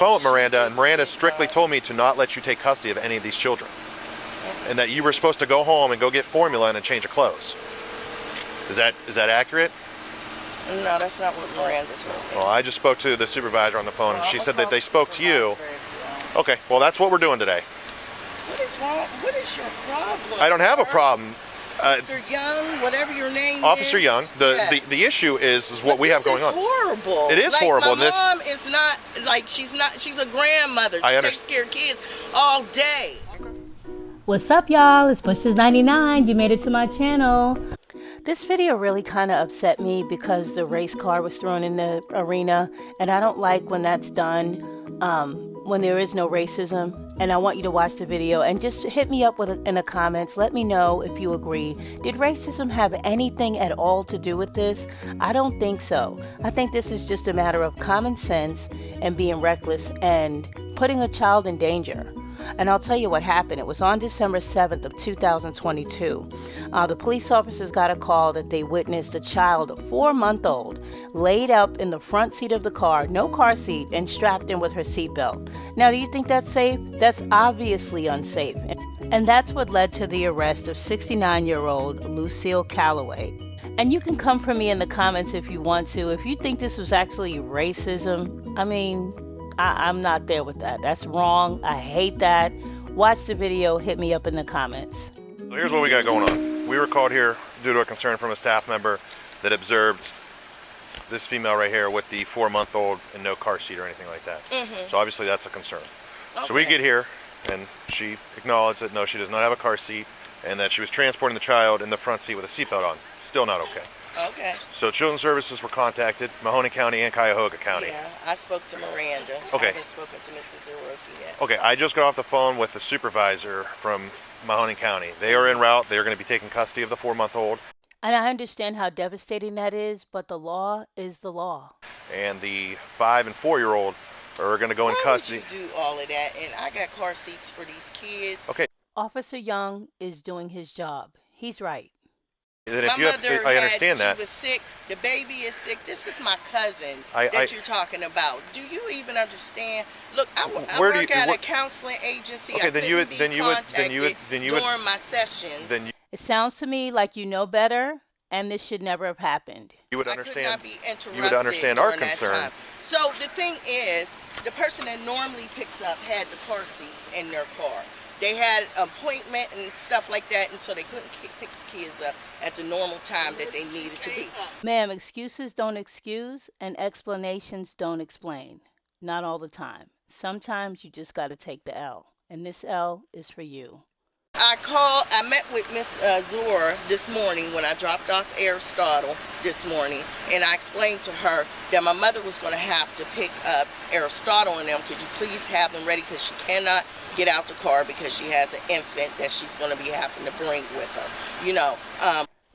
phone with Miranda, and Miranda strictly told me to not let you take custody of any of these children. And that you were supposed to go home and go get formula and a change of clothes. Is that accurate? No, that's not what Miranda told me. Well, I just spoke to the supervisor on the phone, and she said that they spoke to you. Okay, well, that's what we're doing today. What is wrong? What is your problem? I don't have a problem. Officer Young, whatever your name Officer is. Young, the issue is what we have going on. This is horrible. It is horrible. My mom is not, like, she's a grandmother. She takes care of kids all day. What's up, y'all? It's Bushes99. You made it to my channel. This video really kind of upset me because the race car was thrown in the arena, and I don't like when that's done, when there is no racism. And I want you to watch the video and just hit me up in the comments. Let me know if you agree. Did racism have anything at all to do with this? I don't think so. I think this is just a matter of common sense and being reckless and putting a child in danger. And I'll tell you what happened. It was on December 7th of 2022. The police officers got a call that they witnessed a child, a 4-month-old, laid up in the front seat of the car, no car seat, and strapped in with her seatbelt. Now, do you think that's safe? That's obviously unsafe. And that's what led to the arrest of 69-year-old Lucille Calloway. And you can come for me in the comments if you want to. If you think this was actually racism, I mean, I'm not there with that. That's wrong. I hate that. Watch the video. Hit me up in the comments. So here's what we got going on. We were called here due to a concern from a staff member that observed this female right here with the 4-month-old and no car seat or anything like that. So obviously that's a concern. Okay. So we get here and she acknowledged that no, she does not have a car seat and that she was transporting the child in the front seat with a seatbelt on. Still not okay. Okay. So Children's Services were contacted, Mahoney County and Cuyahoga County. Yeah, I spoke to Miranda. Okay. I haven't spoken to Mrs. Oroki yet. Okay, I just got off the phone with the supervisor from Mahoney County. They are en route. They are going to be taking custody of the 4-month-old. And I understand how devastating that is, but the law is the law. And the 5- and 4-year-old are going to go in custody. Why would you do all of that? And I got car seats for these kids. Okay. Officer Young is doing his job. He's right. Then if I understand that. She was sick. The baby is sick. This is my cousin that you're talking about. Do you even understand? Look, I work at a counseling agency. Okay, I then you would during my sessions. It sounds to me like you know better, and this should never have happened. You would understand. I could not be interrupted. You would understand our concern. So the thing is, the person that normally picks up had the car seats in their car. They had an appointment and stuff like that, and so they couldn't pick the kids up at the normal time that they needed to be. Ma'am, excuses don't excuse, and explanations don't explain. Not all the time. Sometimes you just got to take the L, and this L is for you. I met with Miss Zora this morning when I dropped off Aristotle this morning, and I explained to her that my mother was going to have to pick up Aristotle and them. Could you please have them ready, because she cannot get out the car because she has an infant that she's going to be having to bring with her. You know.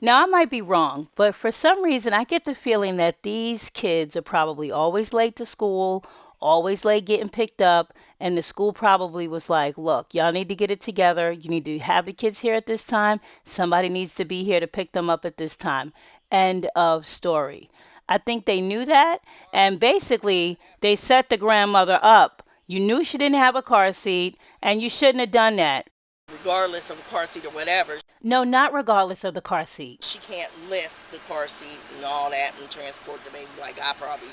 Now, I might be wrong, but for some reason I get the feeling that these kids are probably always late to school, always late getting picked up, and the school probably was like, look, y'all need to get it together. You need to have the kids here at this time. Somebody needs to be here to pick them up at this time. End of story. I think they knew that, and basically they set the grandmother up. You knew she didn't have a car seat, and you shouldn't have done that. Regardless of a car seat or whatever. No, not regardless of the car seat. She can't lift the car seat and all that and transport the baby like I probably,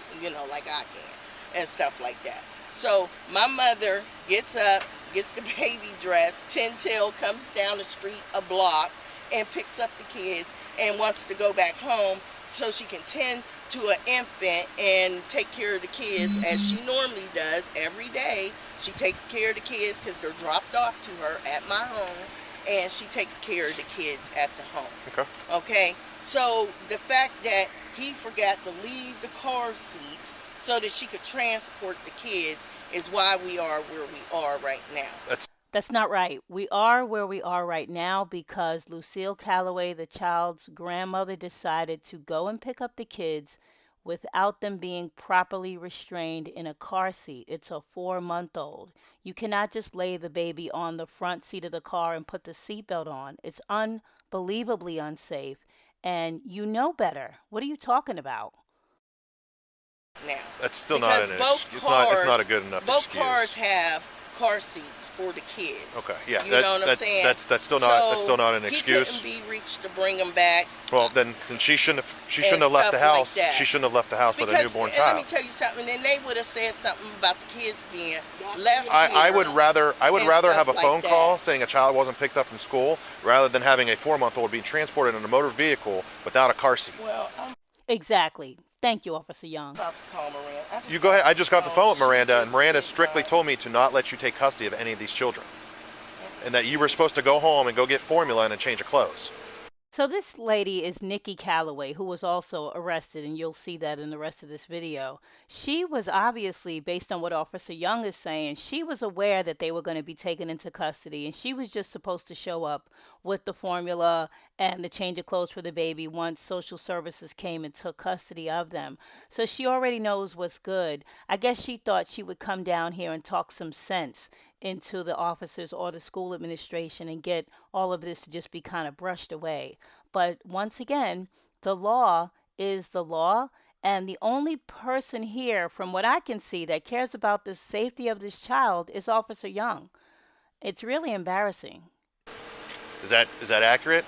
like I can. And stuff like that. So my mother gets up, gets the baby dressed, 10-tail comes down the street a block and picks up the kids and wants to go back home so she can tend to an infant and take care of the kids as she normally does every day. She takes care of the kids because they're dropped off to her at my home, and she takes care of the kids at the home. Okay? So the fact that he forgot to leave the car seats so that she could transport the kids is why we are where we are right now. That's not right. We are where we are right now because Lucille Calloway, the child's grandmother, decided to go and pick up the kids without them being properly restrained in a car seat. It's a 4-month-old. You cannot just lay the baby on the front seat of the car and put the seatbelt on. It's unbelievably unsafe, and you know better. What are you talking about? now. That's still because not an both excuse. cars, It's not a good enough both excuse. Cars have car seats for the kids. Okay, yeah, you know what I'm saying. That's still not an excuse. He couldn't be reached to bring him back. Well, then she shouldn't have left the house. Like she shouldn't have left the house with a newborn and child. let me tell you something. And they would have said something about the kids being left. I would rather have a phone like call saying a child wasn't picked up from school rather than having a 4-month-old being transported in a motor vehicle without a car seat. Well, Exactly. Thank you, Officer Young. about to call Miranda. You go ahead. I just got off the phone with Miranda, and Miranda strictly told me to not let you take custody of any of these children, and that you were supposed to go home and go get formula and a change of clothes. So this lady is Nikki Calloway, who was also arrested, and you'll see that in the rest of this video. She was obviously, based on what Officer Young is saying, she was aware that they were going to be taken into custody, and she was just supposed to show up with the formula and the change of clothes for the baby once social services came and took custody of them. So she already knows what's good. I guess she thought she would come down here and talk some sense into the officers or the school administration and get all of this to just be kind of brushed away. But once again, the law is the law, and the only person here, from what I can see, that cares about the safety of this child is Officer Young. It's really embarrassing. Is that accurate?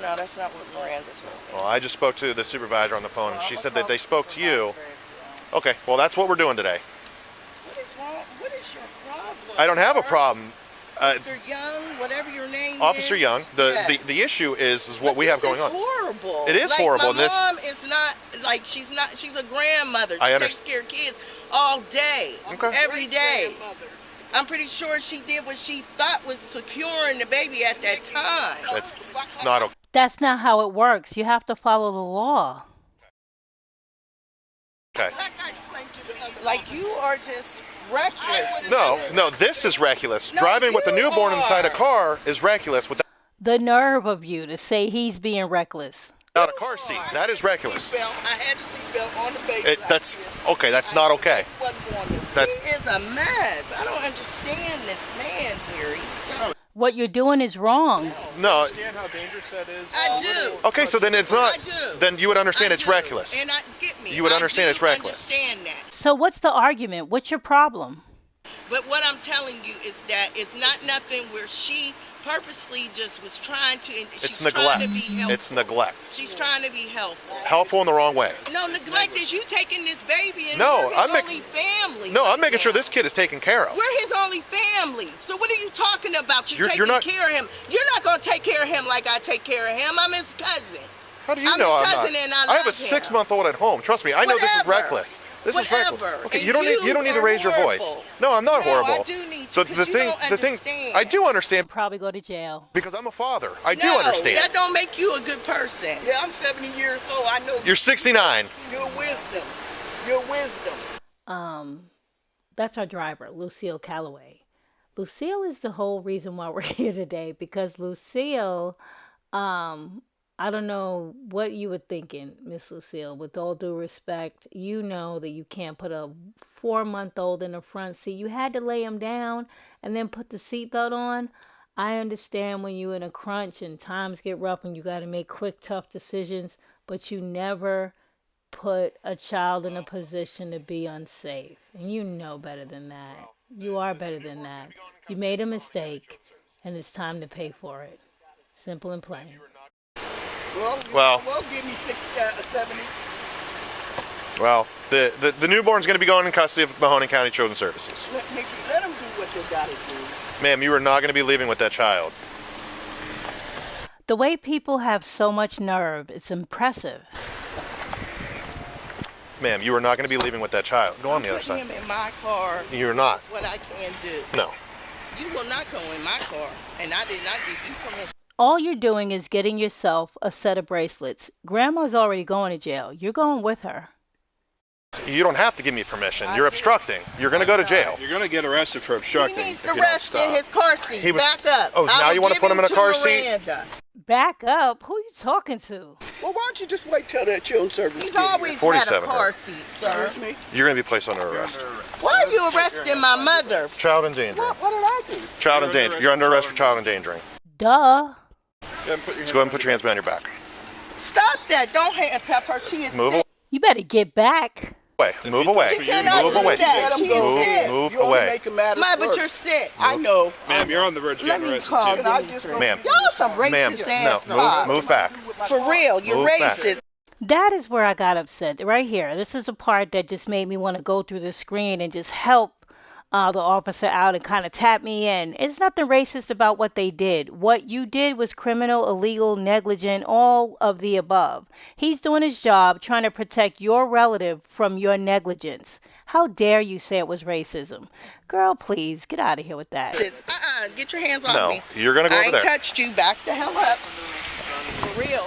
No, that's not what Miranda told me. Well, I just spoke to the supervisor on the phone, and she said that they spoke to you. Okay, well, that's what we're doing today. What is wrong? What is your problem? I don't have a sir? problem. Mr. Young, whatever your name Officer is. Young, the issue is what we have going on. This is horrible. It is like, horrible. My mom is not, like, she's a grandmother. She takes care of kids all day, every day. I'm pretty sure she did what she thought was securing the baby at that time. It's not okay. That's not how it works. You have to follow the law. Okay. Like, you are just reckless. No, this is reckless. No, Driving with a you newborn are. inside a car is reckless without The nerve of you to say he's being reckless. a car seat. That is reckless. I had the seatbelt on the baby. That's okay. That's not okay. That's He is a mess. I don't understand this man here. He's so... What you're doing is wrong. no. Understand how dangerous that is? I do. Okay, so then it's not. I do. Then you would understand I it's do. reckless. And get me. You would understand I it's reckless. Understand that. So what's the argument? What's your problem? But what I'm telling you is that it's not nothing where she purposely just was trying to. It's She's neglect. Trying to be helpful. It's neglect. She's trying to be helpful. Helpful in the wrong way. No, neglect is you taking this baby and No, we're his I'm only family. No, right I'm making sure now. this kid is taken care of. We're his only family. So what are you talking about? You're You're taking not- care of him. You're not going to take care of him like I take care of him. I'm his cousin. How do you I'm know his I'm cousin not? and I I have a love him. 6-month-old at home. Trust me, I know this is Whatever. reckless. This is reckless. Whatever. Okay, And you don't need to are raise your voice. horrible. No, I'm not No, horrible. I do need to, So 'cause the you thing, don't I do understand Probably go to jail. because I'm a father. I do No, understand. that don't make you a good person. Yeah, I'm 70 years old. I know You're 69. your wisdom. Your wisdom. That's our driver, Lucille Calloway. Lucille is the whole reason why we're here today, because Lucille, I don't know what you were thinking, Miss Lucille. With all due respect, you know that you can't put a 4-month-old in the front seat. You had to lay him down and then put the seatbelt on. I understand when you're in a crunch and times get rough and you got to make quick, tough decisions, but you never put a child in a position to be unsafe. And you know better than that. You are better than that. You made a mistake, and it's time to pay for it. Simple and plain. Well, Give me 70. Well, the newborn's going to be going in custody of Mahoney County Children's Services. Let them do what they gotta do. Ma'am, you are not going to be leaving with that child. The way people have so much nerve, it's impressive. Ma'am, you are not going to be leaving with that child. Go on the other Putting side. him in my car. You're not. That's what I can do. No. You will not go in my car, and I did not give you permission. All you're doing is getting yourself a set of bracelets. Grandma's already going to jail. You're going with her. You don't have to give me permission. You're obstructing. You're going to go to jail. You're going to get arrested for He obstructing needs if to you don't rest in stop. his car seat. He was- Back up. Oh, I now will you wanna give put him in a to car seat? Miranda. Back up? Who are you talking to? Well, why don't you just wait till that children's service He's get here? always had a 47, car her. seat, sir. Excuse me? You're going to be placed under arrest. Why are you arresting my mother? Child endangering. What did I do? Child endangering. You're under arrest for child endangering. Duh. Let's go ahead and put your hands behind your back. Stop that. Don't hand Pepper. She is Move sick. You better get back. Move away. You cannot Move do away. that. Let him She is go. sick. Move You only away. make a matter Ma, but worse. you're sick. I know. Ma'am, you're on the verge of Let getting me arrested call too. Can I just go? Ma'am. Y'all some Ma'am, racist no, ass cops. move back. For real, you're Move back. racist. That is where I got upset. Right here. This is the part that just made me want to go through the screen and just help the officer out and kind of tap me in. It's nothing racist about what they did. What you did was criminal, illegal, negligent, all of the above. He's doing his job trying to protect your relative from your negligence. How dare you say it was racism? Girl, please, get out of here with that. Get your hands off No, me. you're gonna go I over ain't there. touched you. Back the hell up. For real.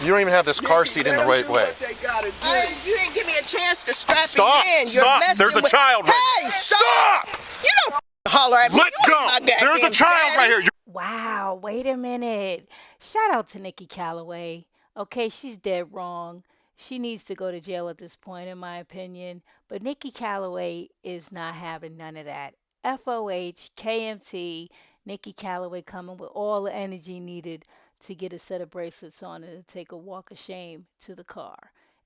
You don't even have this car seat in the right way. What they gotta do. You didn't give me a chance to strap Stop! it in. You're Stop! messing There's a with... child right Hey, here. stop! You don't holler at me. Let You go! ain't my There's a goddamn child right daddy. here. Wow, wait a minute. Shout out to Nikki Calloway. Okay, she's dead wrong. She needs to go to jail at this point, in my opinion. But Nikki Calloway is not having none of that. FOH, KMT, Nikki Calloway coming with all the energy needed to get a set of bracelets on and to take a walk of shame to the car.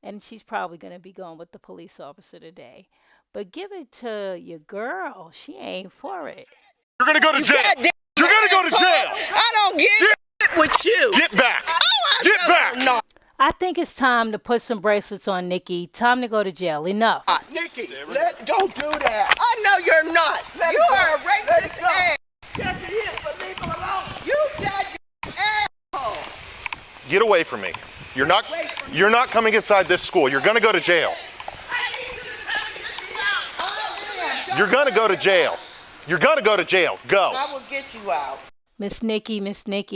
And she's probably going to be going with the police officer today. But give it to your girl. She ain't for it. You're gonna go to jail. goddamn You're gonna go to asshole. jail. I don't get it with you. Get back. Oh, I Get don't back. know. I think it's time to put some bracelets on Nikki. Time to go to jail. Enough. Nikki, don't do that. I know you're not. Let You it go. are a Let it racist go. ass. Yes, it is, but leave him alone. You goddamn asshole. Get away from me. You're not coming inside this school. You're gonna go to jail. You're gonna go to jail. You're gonna go to jail. Go. I will get you out. Miss Nikki,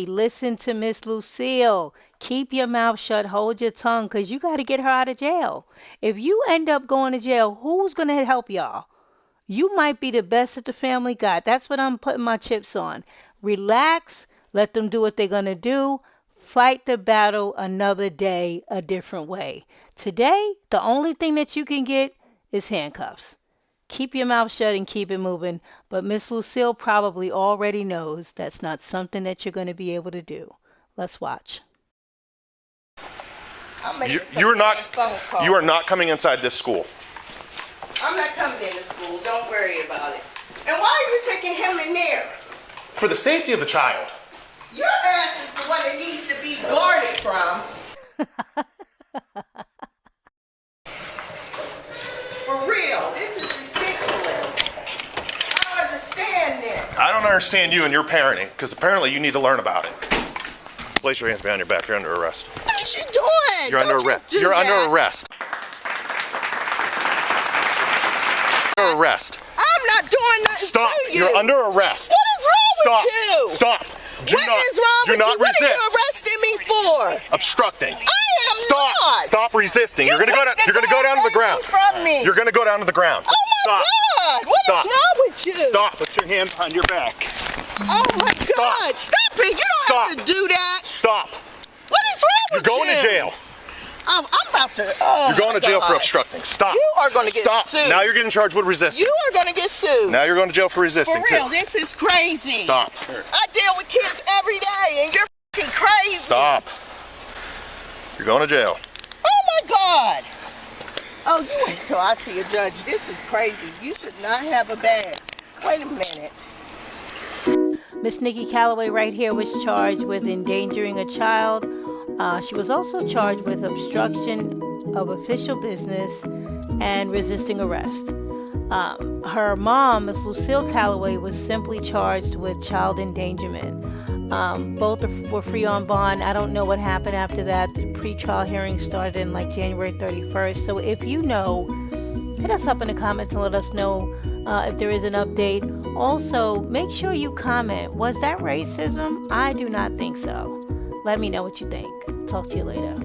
listen to Miss Lucille. Keep your mouth shut, hold your tongue, because you got to get her out of jail. If you end up going to jail, who's going to help y'all? You might be the best that the family got. That's what I'm putting my chips on. Relax, let them do what they're going to do. Fight the battle another day, a different way. Today, the only thing that you can get is handcuffs. Keep your mouth shut and keep it moving. But Miss Lucille probably already knows that's not something that you're going to be able to do. Let's watch. I'm making some You're not. phone calls. You are not coming inside this school. I'm not coming into school. Don't worry about it. And why are you taking him in there? For the safety of the child. Your ass is the one that needs to be guarded from. For real, this is ridiculous. I don't understand this. I don't understand you and your parenting, because apparently you need to learn about it. Place your hands behind your back. You're under arrest. What is you doing? You're Don't under you arrest. do You're that. under arrest. Under arrest. I'm not doing nothing Stop. to you. You're under arrest. What is wrong Stop. with you? Stop. Do What not, is wrong do with not you? What are resist. you arresting me for? Obstructing. I am Stop. not. Stop resisting. You're gonna go down. took the You're gonna go down to the gun ground. from me. You're gonna go down to the ground. Oh my Stop. God! What Stop. is wrong with you? Stop. Put your hand behind your back. Oh my God! Stop it! You don't Stop. have to do that. Stop. What is wrong You're with you? going to jail. I'm about to. Oh You're going my to jail for God. obstructing. Stop. You are going to get Stop. sued. Now you're getting charged with resisting. You are going to get sued. Now you're going to jail for For resisting real, too. this is crazy. Stop. I deal with kids every day, and you're fucking crazy. Stop. You're going to jail. Oh my God. Oh, you wait till I see a judge. This is crazy. You should not have a bag. Wait a minute. Miss Nikki Calloway right here was charged with endangering a child. She was also charged with obstruction of official business and resisting arrest. Her mom, Miss Lucille Calloway, was simply charged with child endangerment. Both were free on bond. I don't know what happened after that. The pre-trial hearing started in like January 31st. So if you know, hit us up in the comments and let us know if there is an update. Also, make sure you comment. Was that racism? I do not think so. Let me know what you think. Talk to you later.